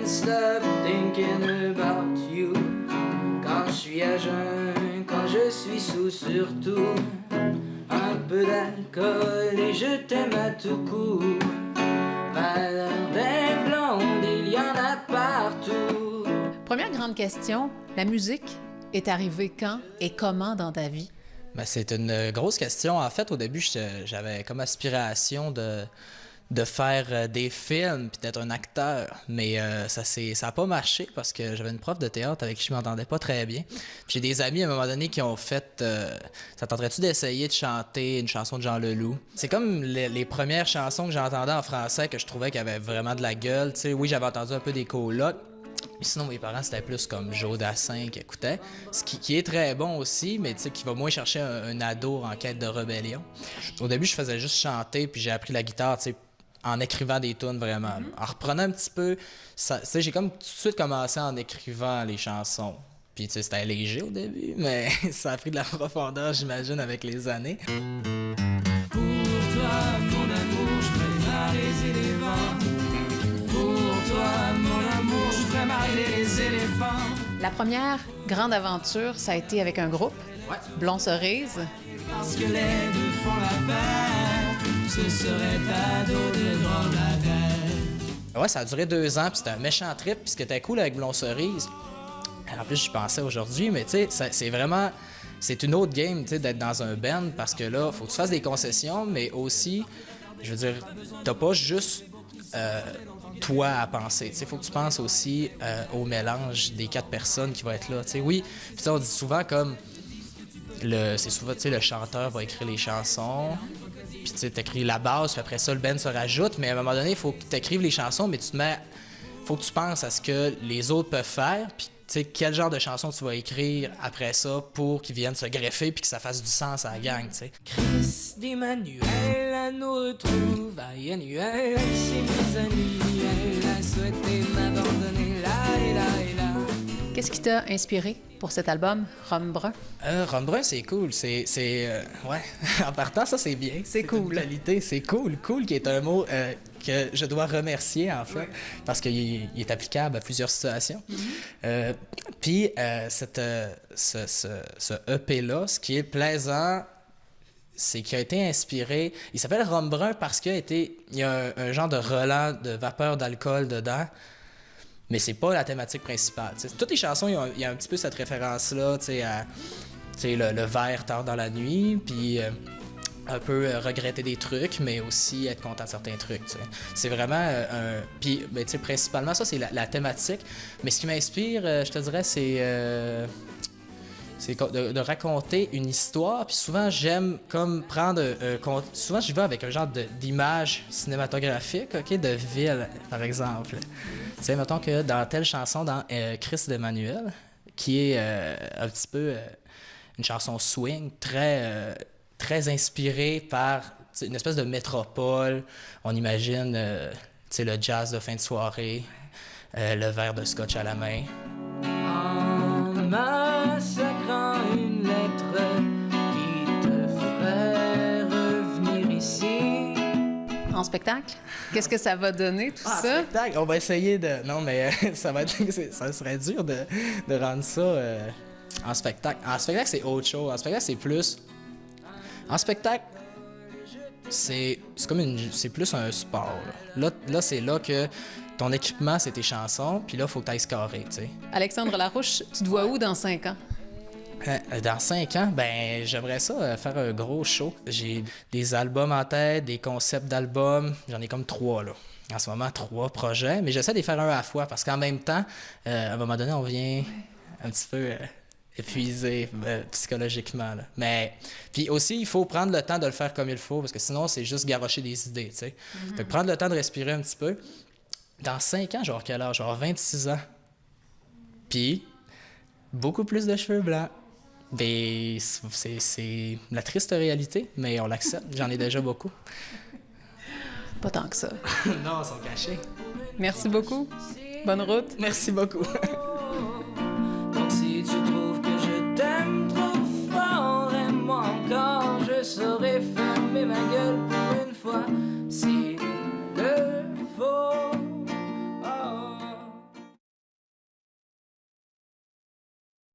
can't stop thinking about you. Quand je suis à jeun, quand je suis sous surtout. Un peu d'alcool et je t'aime à tout coup. Malheur des blondes, il y en a partout. Première grande question, la musique est arrivée quand et comment dans ta vie? Ben, c'est une grosse question. En fait, au début, j'avais comme aspiration de faire des films puis d'être un acteur. Mais ça a pas marché parce que j'avais une prof de théâtre avec qui je m'entendais pas très bien. Puis j'ai des amis à un moment donné qui ont fait ça tenterait-tu d'essayer de chanter une chanson de Jean Leloup? C'est comme les premières chansons que j'entendais en français que je trouvais qu'elles avaient vraiment de la gueule. Tu sais, oui, j'avais entendu un peu des colocs. Mais sinon, mes parents, c'était plus comme Joe Dassin qui écoutait, ce qui est très bon aussi, mais qui va moins chercher un ado en quête de rébellion. Au début, je faisais juste chanter, puis j'ai appris la guitare, en écrivant des tunes vraiment. En reprenant un petit peu, j'ai comme tout de suite commencé en écrivant les chansons. Puis c'était léger au début, mais ça a pris de la profondeur, j'imagine, avec les années. Pour toi, mon amour, je ferai maraiser les vents. Pour toi, mon amour, je ferai maraiser les éléphants. La première grande aventure, ça a été avec un groupe, Ouais. Blond Cerise. Parce que les deux font la paire, ce serait à dos de grande la. Ouais, ça a duré 2 ans, puis c'était un méchant trip. Puis ce qui était cool avec Blond Cerise, en plus, je pensais aujourd'hui, mais tu sais, c'est vraiment... C'est une autre game, tu sais, d'être dans un band, parce que là, faut que tu fasses des concessions, mais aussi, je veux dire, t'as pas juste toi à penser. Tu sais, faut que tu penses aussi au mélange des 4 personnes qui vont être là. Tu sais, oui, puis on dit souvent comme... C'est souvent, tu sais, le chanteur va écrire les chansons, puis tu sais, t'écris la base, puis après ça, le band se rajoute, mais à un moment donné, il faut que t'écrives les chansons, mais faut que tu penses à ce que les autres peuvent faire, puis tu sais, quel genre de chansons tu vas écrire après ça pour qu'ils viennent se greffer puis que ça fasse du sens à la gang, tu sais. Chris d'Emmanuel à nous retrouvailles annuelles. C'est mes amis, elle a souhaité m'abandonner là et là et là. Qu'est-ce qui t'a inspiré pour cet album, Rhum Brun? Rhum Brun, c'est cool. Ouais, en partant, ça, c'est bien. C'est cool. Une qualité, c'est cool. Cool qui est un mot que je dois remercier, en fait, parce qu'il est applicable à plusieurs situations. Puis, ce EP-là, ce qui est plaisant, c'est qu'il a été inspiré... Il s'appelle Rhum Brun parce il y a un genre de relent de vapeur d'alcool dedans, mais c'est pas la thématique principale. T'sais. Toutes les chansons, il y a un petit peu cette référence-là, à le verre tard dans la nuit, puis un peu regretter des trucs, mais aussi être content de certains trucs. T'sais. C'est vraiment Puis, ben, principalement, ça, c'est la thématique. Mais ce qui m'inspire, je te dirais, c'est de raconter une histoire. Puis souvent, j'aime comme prendre... souvent, j'y vais avec un genre d'image cinématographique, OK, de ville, par exemple. Tu sais, mettons que dans telle chanson, dans Chris d'Emmanuel, qui est un petit peu une chanson swing, très inspirée par une espèce de métropole. On imagine le jazz de fin de soirée, le verre de scotch à la main. En massacrant une lettre qui te ferait revenir ici. En spectacle? Qu'est-ce que ça va donner, tout ça? Spectacle, on va essayer de... Non, mais ça serait dur de rendre ça en spectacle. En spectacle, c'est autre chose. En spectacle, c'est plus... En spectacle, c'est plus un sport. Là, c'est là que ton équipement, c'est tes chansons, puis là, il faut que tu ailles scorer, tu sais. Alexandre Larouche, tu te vois où dans 5 ans? Dans 5 ans, ben j'aimerais ça faire un gros show. J'ai des albums en tête, des concepts d'albums. J'en ai comme 3, là. En ce moment, 3 projets, mais j'essaie de les faire un à la fois parce qu'en même temps, à un moment donné, on vient un petit peu épuisé psychologiquement. Là. Mais puis aussi, il faut prendre le temps de le faire comme il faut parce que sinon, c'est juste garrocher des idées, tu sais. Fait que prendre le temps de respirer un petit peu. Dans 5 ans, genre quel âge? Genre 26 ans. Puis, beaucoup plus de cheveux blancs. Ben, c'est la triste réalité, mais on l'accepte. J'en ai déjà beaucoup. Pas tant que ça. Non, ils sont cachés. Merci beaucoup. Bonne route. Merci beaucoup. Donc si tu trouves que je t'aime trop fort, aime-moi encore. Je saurais fermer ma gueule pour une fois.